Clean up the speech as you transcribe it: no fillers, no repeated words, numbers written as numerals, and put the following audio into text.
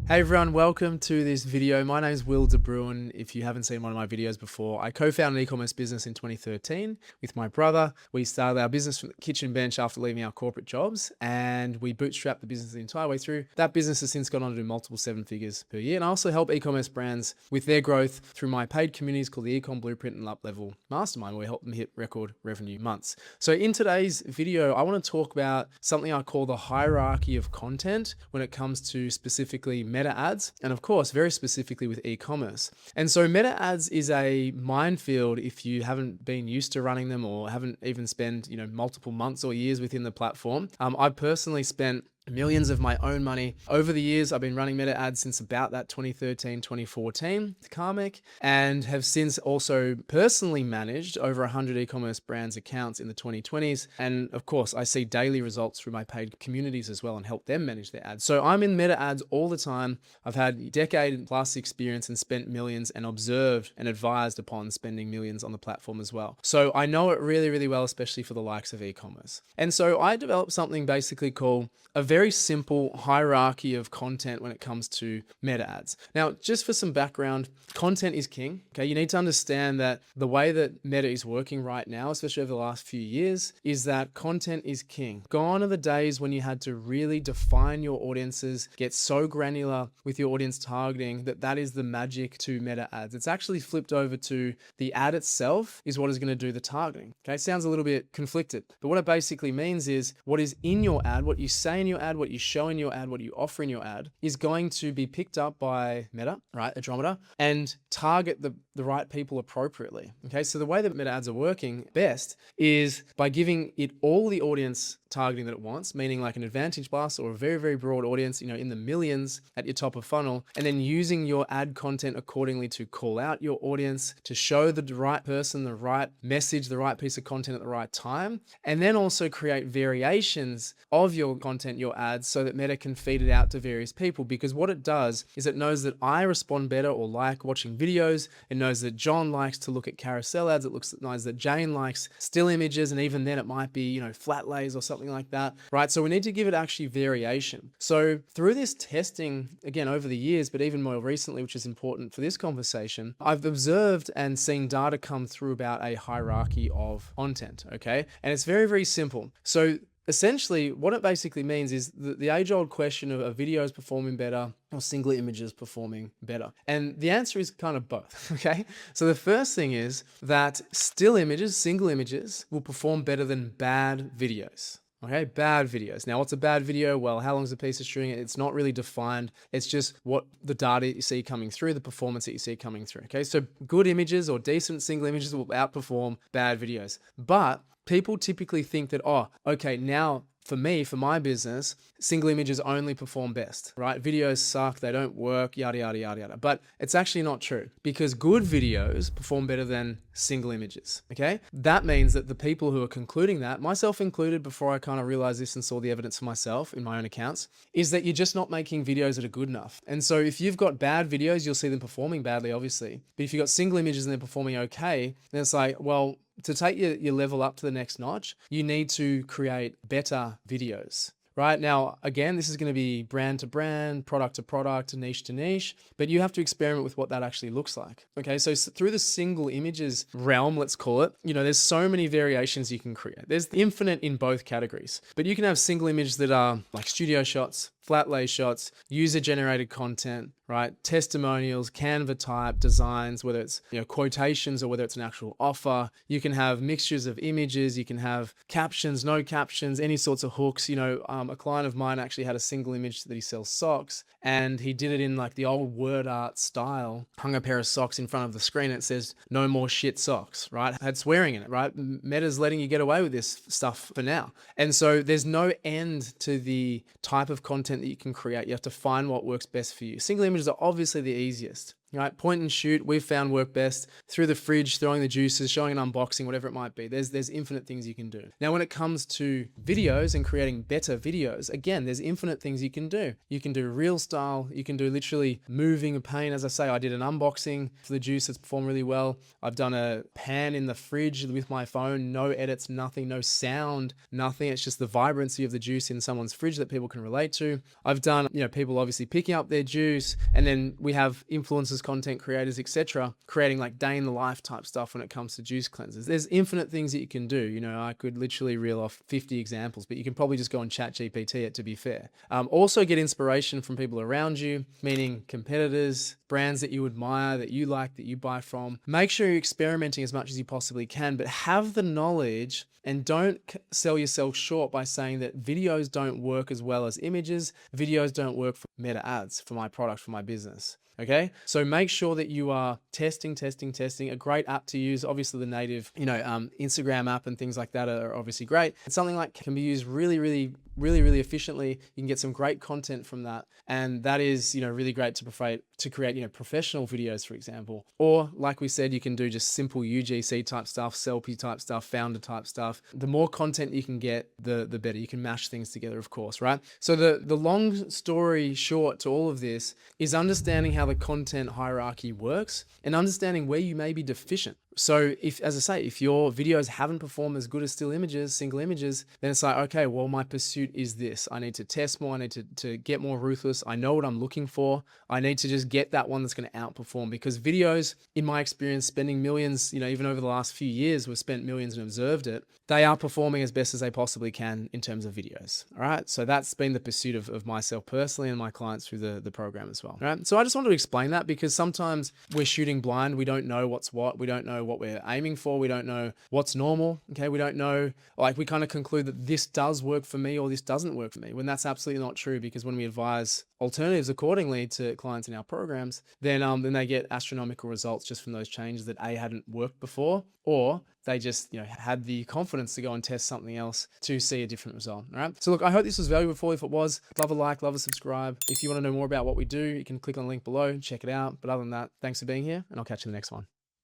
Hey everyone, welcome to this video. My name is Will De Bruin. If you haven't seen one of my videos before, I co-founded an e-commerce business in 2013 with my brother. We started our business from the kitchen bench after leaving our corporate jobs, and we bootstrapped the business the entire way through. That business has since gone on to do multiple seven figures per year, and I also help e-commerce brands with their growth through my paid communities called the Ecom Blueprint and Up Level Mastermind, where we help them hit record revenue months. So in today's video, I want to talk about something I call the hierarchy of content when it comes to specifically meta ads, and of course, very specifically with e-commerce. And so meta ads is a minefield if you haven't been used to running them or haven't even spent, multiple months or years within the platform. I personally spent millions of my own money over the years. I've been running meta ads since about that 2013, 2014 Karmic, and have since also personally managed over 100 e-commerce brands accounts in the 2020s. And of course, I see daily results through my paid communities as well and help them manage their ads. So I'm in meta ads all the time. I've had decade plus experience and spent millions and observed and advised upon spending millions on the platform as well. So I know it really, really well, especially for the likes of e-commerce. And so I developed something basically called a very simple hierarchy of content when it comes to meta ads. Now, just for some background, content is king. Okay, you need to understand that the way that meta is working right now, especially over the last few years, is that content is king. Gone are the days when you had to really define your audiences, get so granular with your audience targeting that is the magic to meta ads. It's actually flipped over to the ad itself is what is going to do the targeting. Okay, sounds a little bit conflicted, but what it basically means is what is in your ad, what you say in your ad, what you show in your ad, what you offer in your ad is going to be picked up by Meta, right, Andromeda, and target the right people appropriately. Okay, so the way that Meta ads are working best is by giving it all the audience targeting that it wants, meaning like an advantage plus or a very, very broad audience, in the millions at your top of funnel, and then using your ad content accordingly to call out your audience, to show the right person, the right message, the right piece of content at the right time, and then also create variations of your content, your ads, so that Meta can feed it out to various people. Because what it does is it knows that I respond better or like watching videos. It knows that John likes to look at carousel ads. It knows that Jane likes still images, and even then it might be, flat lays or something like that, right? So we need to give it actually variation. So through this testing, again, over the years, but even more recently, which is important for this conversation, I've observed and seen data come through about a hierarchy of content, okay? And it's very, very simple. So essentially, what it basically means is the age-old question of are videos performing better or single images performing better? And the answer is kind of both, okay? So the first thing is that still images, single images, will perform better than bad videos. Okay, bad videos. Now, what's a bad video? Well, how long is a piece of string? It's not really defined. It's just what the data you see coming through, the performance that you see coming through. Okay, so good images or decent single images will outperform bad videos. But people typically think that, now for me, for my business, single images only perform best, right? Videos suck, they don't work, yada, yada, yada, yada. But it's actually not true, because good videos perform better than single images, okay? That means that the people who are concluding that, myself included before I kind of realized this and saw the evidence for myself in my own accounts, is that you're just not making videos that are good enough. And so if you've got bad videos, you'll see them performing badly, obviously. But if you've got single images and they're performing okay, then it's like, well, to take your level up to the next notch, you need to create better videos. Right now, again, this is going to be brand to brand, product to product, niche to niche, but you have to experiment with what that actually looks like. Okay, so through the single images realm, let's call it, there's so many variations you can create. There's infinite in both categories, but you can have single images that are like studio shots, flat lay shots, user-generated content, right? Testimonials, Canva type designs, whether it's quotations or whether it's an actual offer. You can have mixtures of images. You can have captions, no captions, any sorts of hooks. A client of mine actually had a single image that he sells socks, and he did it in like the old word art style. Hung a pair of socks in front of the screen. And it says "No more shit socks," right? Had swearing in it, right? Meta's letting you get away with this stuff for now, and so there's no end to the type of content that you can create. You have to find what works best for you. Single images are obviously the easiest. right? Point and shoot, we've found work best. Through the fridge, throwing the juices, showing an unboxing, whatever it might be. There's infinite things you can do. Now, when it comes to videos and creating better videos, again, there's infinite things you can do. You can do reel style. You can do literally moving a pane. As I say, I did an unboxing for the juice that's performed really well. I've done a pan in the fridge with my phone, no edits, nothing, no sound, nothing. It's just the vibrancy of the juice in someone's fridge that people can relate to. I've done, people obviously picking up their juice, and then we have influencers, content creators, etc., creating like day in the life type stuff when it comes to juice cleansers. There's infinite things that you can do. I could literally reel off 50 examples, but you can probably just go on ChatGPT it, to be fair. Also get inspiration from people around you, meaning competitors, brands that you admire, that you like, that you buy from. Make sure you're experimenting as much as you possibly can, but have the knowledge and don't sell yourself short by saying that videos don't work as well as images. Videos don't work for meta ads, for my product, for my business. Okay, so make sure that you are testing. A great app to use, obviously the native, Instagram app and things like that are obviously great. It's something like can be used really efficiently. You can get some great content from that, and that is really great to create professional videos, for example. Or like we said, you can do just simple UGC type stuff, selfie type stuff, founder type stuff. The more content you can get, the better. You can mash things together, of course, right? So the long story short to all of this is understanding how the content hierarchy works and understanding where you may be deficient. So if your videos haven't performed as good as single images, then it's like, okay, well, my pursuit is this. I need to test more. I need to get more ruthless. I know what I'm looking for. I need to just get that one that's going to outperform, because videos, in my experience, spending millions, even over the last few years, we've spent millions and observed it. They are performing as best as they possibly can in terms of videos. All right. So that's been the pursuit of myself personally and my clients through the program as well. All right. So I just wanted to explain that, because sometimes we're shooting blind. We don't know what's what. We don't know what we're aiming for. We don't know what's normal. Okay. We don't know, we kind of conclude that this does work for me or this doesn't work for me, when that's absolutely not true, because when we advise alternatives accordingly to clients in our programs, then they get astronomical results just from those changes that hadn't worked before, or they just had the confidence to go and test something else to see a different result. All right. So look, I hope this was valuable for you. If it was, love a like, love a subscribe. If you want to know more about what we do, you can click on the link below, check it out. But other than that, thanks for being here, and I'll catch you in the next one.